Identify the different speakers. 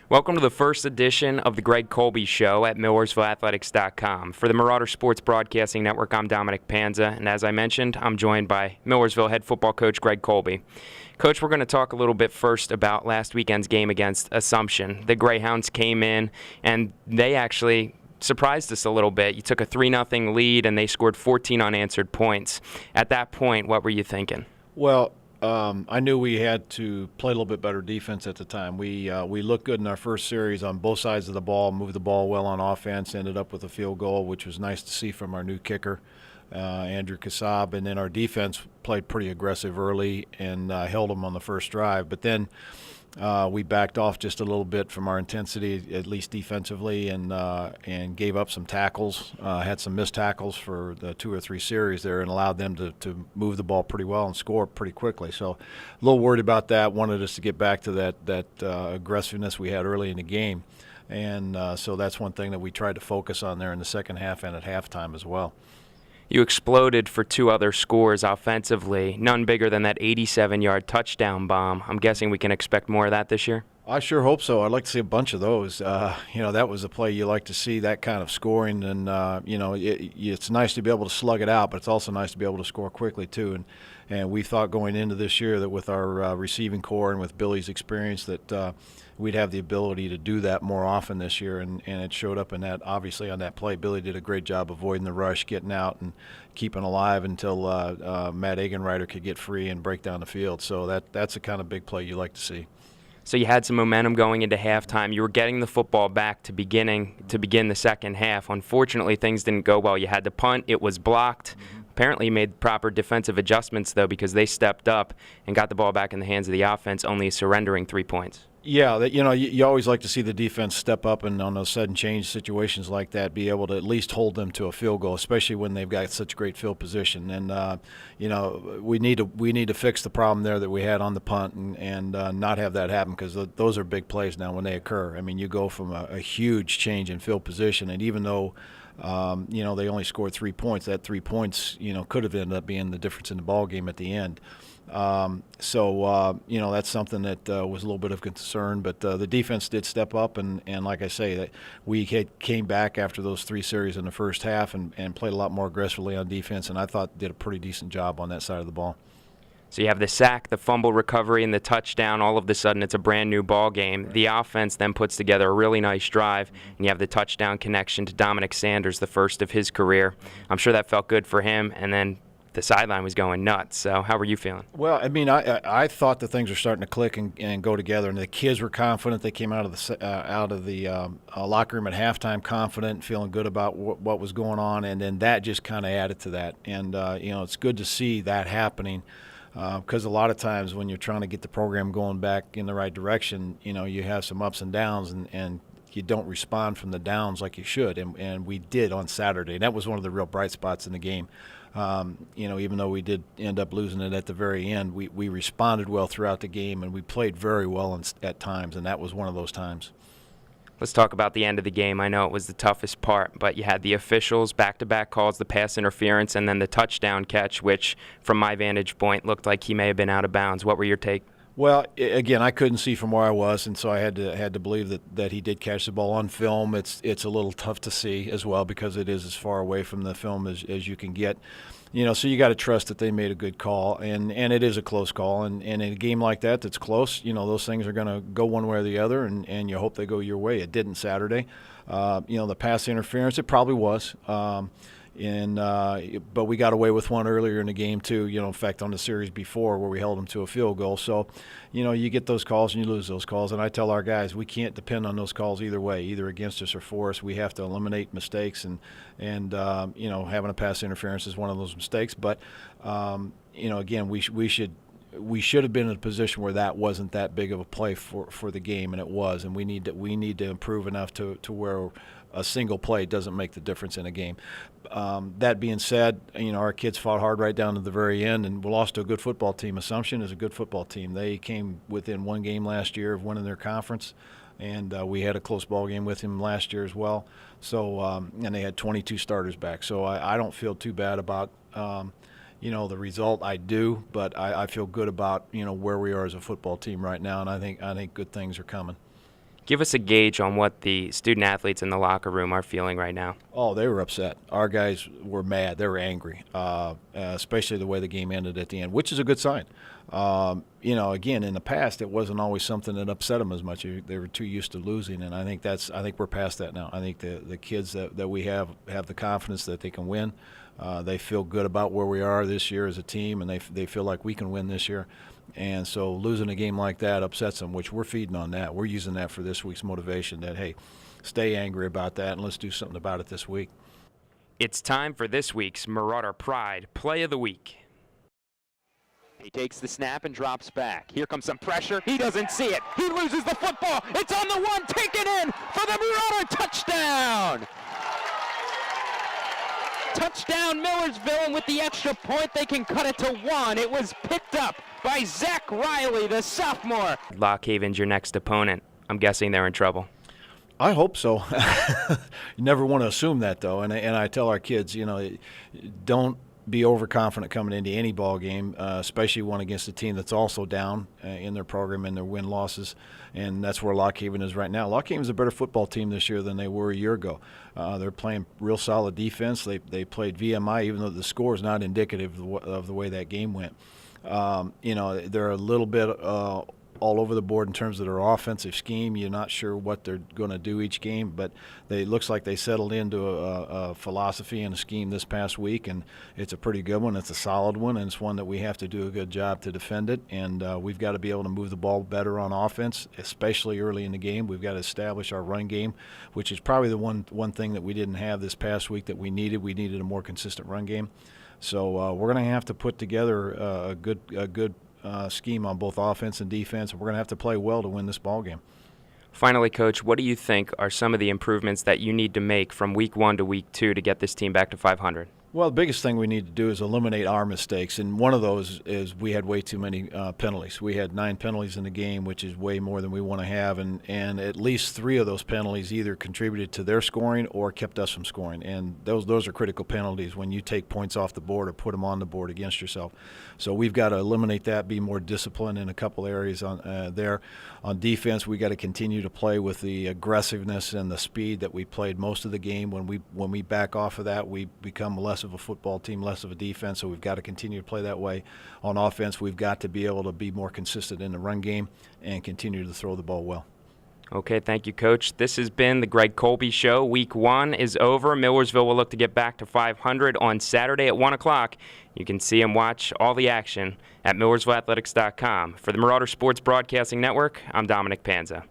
Speaker 1: Welcome to the first edition of the Greg Colby Show at MillersvilleAthletics.com. For the Marauder Sports Broadcasting Network, I'm Domenic Panza, and as I mentioned, I'm joined by Millersville head football coach Greg Colby. Coach, we're going to talk a little bit first about last weekend's game against Assumption. The Greyhounds came in, and they actually surprised us a little bit. You took a 3-0 lead, and they scored 14 unanswered points. At that point, what were you thinking?
Speaker 2: Well, I knew we had to play a little bit better defense at the time. We looked good in our first series on both sides of the ball, moved the ball well on offense, ended up with a field goal, which was nice to see from our new kicker, Andrew Kassab. And then our defense played pretty aggressive early and held them on the first drive. But then we backed off just a little bit from our intensity, at least defensively, and gave up some tackles, had some missed tackles for the 2 or 3 series there, and allowed them to move the ball pretty well and score pretty quickly. So a little worried about that, wanted us to get back to that aggressiveness we had early in the game. And so that's one thing that we tried to focus on there in the second half and at halftime as well.
Speaker 1: You exploded for 2 other scores offensively, none bigger than that 87-yard touchdown bomb. I'm guessing we can expect more of that this year?
Speaker 2: I sure hope so. I'd like to see a bunch of those. That was a play you like to see, that kind of scoring. And, it's nice to be able to slug it out, but it's also nice to be able to score quickly, too. And we thought going into this year that with our receiving core and with Billy's experience that we'd have the ability to do that more often this year, and it showed up in that. Obviously, on that play, Billy did a great job avoiding the rush, getting out and keeping alive until Matt Egenreiter could get free and break down the field. So that's the kind of big play you like to see.
Speaker 1: So you had some momentum going into halftime. You were getting the football back to begin the second half. Unfortunately, things didn't go well. You had to punt. It was blocked. Apparently you made proper defensive adjustments, though, because they stepped up and got the ball back in the hands of the offense, only surrendering 3 points.
Speaker 2: Yeah, you always like to see the defense step up and on those sudden change situations like that, be able to at least hold them to a field goal, especially when they've got such great field position. And we need to fix the problem there that we had on the punt and not have that happen, because those are big plays now when they occur. I mean, you go from a huge change in field position, and even though they only scored 3 points, that 3 points could have ended up being the difference in the ball game at the end. That's something that was a little bit of concern, but the defense did step up, and like I say, that we came back after those 3 series in the first half and played a lot more aggressively on defense, and I thought did a pretty decent job on that side of the ball.
Speaker 1: So you have the sack, the fumble recovery, and the touchdown. All of a sudden, it's a brand-new ball game. The offense then puts together a really nice drive, and you have the touchdown connection to Dominic Sanders, the first of his career. I'm sure that felt good for him, and then the sideline was going nuts. So how were you feeling?
Speaker 2: Well, I mean, I thought that things were starting to click and go together, and the kids were confident. They came out of the locker room at halftime confident, feeling good about what was going on, and then that just kind of added to that. And it's good to see that happening, because a lot of times when you're trying to get the program going back in the right direction, you have some ups and downs, and you don't respond from the downs like you should, and we did on Saturday. And that was one of the real bright spots in the game. Even though we did end up losing it at the very end, we responded well throughout the game, and we played very well at times, and that was one of those times.
Speaker 1: Let's talk about the end of the game. I know it was the toughest part, but you had the officials, back-to-back calls, the pass interference, and then the touchdown catch, which, from my vantage point, looked like he may have been out of bounds. What were your take?
Speaker 2: Well, again, I couldn't see from where I was, and so I had to believe that he did catch the ball on film. It's a little tough to see as well, because it is as far away from the film as you can get. So you got to trust that they made a good call, and it is a close call. And in a game like that that's close, those things are going to go one way or the other, and you hope they go your way. It didn't Saturday. The pass interference, it probably was. But we got away with one earlier in the game too, in fact on the series before, where we held them to a field goal. So, you get those calls and you lose those calls. And I tell our guys, we can't depend on those calls either way, either against us or for us. We have to eliminate mistakes, and having a pass interference is one of those mistakes. But, again, we should have been in a position where that wasn't that big of a play for the game, and it was. And we need to improve enough to where a single play doesn't make the difference in a game. That being said, our kids fought hard right down to the very end, and we lost to a good football team. Assumption is a good football team. They came within one game last year of winning their conference, and we had a close ball game with him last year as well. So, and they had 22 starters back. So I don't feel too bad about the result. I do, but I feel good about where we are as a football team right now, and I think good things are coming.
Speaker 1: Give us a gauge on what the student athletes in the locker room are feeling right now.
Speaker 2: Oh, they were upset. Our guys were mad. They were angry, especially the way the game ended at the end, which is a good sign. Again, in the past, it wasn't always something that upset them as much. They were too used to losing, and I think we're past that now. I think the kids that we have the confidence that they can win. They feel good about where we are this year as a team, and they feel like we can win this year. And so losing a game like that upsets them, which we're feeding on that. We're using that for this week's motivation that, hey, stay angry about that and let's do something about it this week.
Speaker 1: It's time for this week's Marauder Pride Play of the Week.
Speaker 3: He takes the snap and drops back. Here comes some pressure. He doesn't see it. He loses the football. It's on the one. Taken in for the Marauder touchdown. Touchdown Millersville, and with the extra point, they can cut it to 1. It was picked up by Zach Riley, the sophomore.
Speaker 1: Lock Haven's your next opponent. I'm guessing they're in trouble.
Speaker 2: I hope so. You never want to assume that, though. And I tell our kids, don't be overconfident coming into any ball game, especially one against a team that's also down in their program and their win-losses, and that's where Lock Haven is right now. Lock Haven's a better football team this year than they were a year ago. They're playing real solid defense. They played VMI, even though the score is not indicative of the way that game went. They're a little bit all over the board in terms of their offensive scheme. You're not sure what they're going to do each game, but it looks like they settled into a philosophy and a scheme this past week, and it's a pretty good one. It's a solid one, and it's one that we have to do a good job to defend it, and we've got to be able to move the ball better on offense, especially early in the game. We've got to establish our run game, which is probably the one thing that we didn't have this past week that we needed. We needed a more consistent run game. So we're going to have to put together a good scheme on both offense and defense, and we're going to have to play well to win this ball game.
Speaker 1: Finally, Coach, what do you think are some of the improvements that you need to make from week 1 to week 2 to get this team back to 500?
Speaker 2: Well, the biggest thing we need to do is eliminate our mistakes, and one of those is we had way too many penalties. We had 9 penalties in the game, which is way more than we want to have, and at least 3 of those penalties either contributed to their scoring or kept us from scoring, and those are critical penalties when you take points off the board or put them on the board against yourself. So we've got to eliminate that, be more disciplined in a couple areas there. On defense, we got to continue to play with the aggressiveness and the speed that we played most of the game. When we back off of that, we become less of a football team, less of a defense, so we've got to continue to play that way. On offense, we've got to be able to be more consistent in the run game and continue to throw the ball well.
Speaker 1: Okay, thank you, Coach. This has been the Greg Colby Show. Week 1 is over. Millersville will look to get back to 500 on Saturday at 1 o'clock. You can see and watch all the action at MillersvilleAthletics.com. For the Marauder Sports Broadcasting Network, I'm Domenic Panza.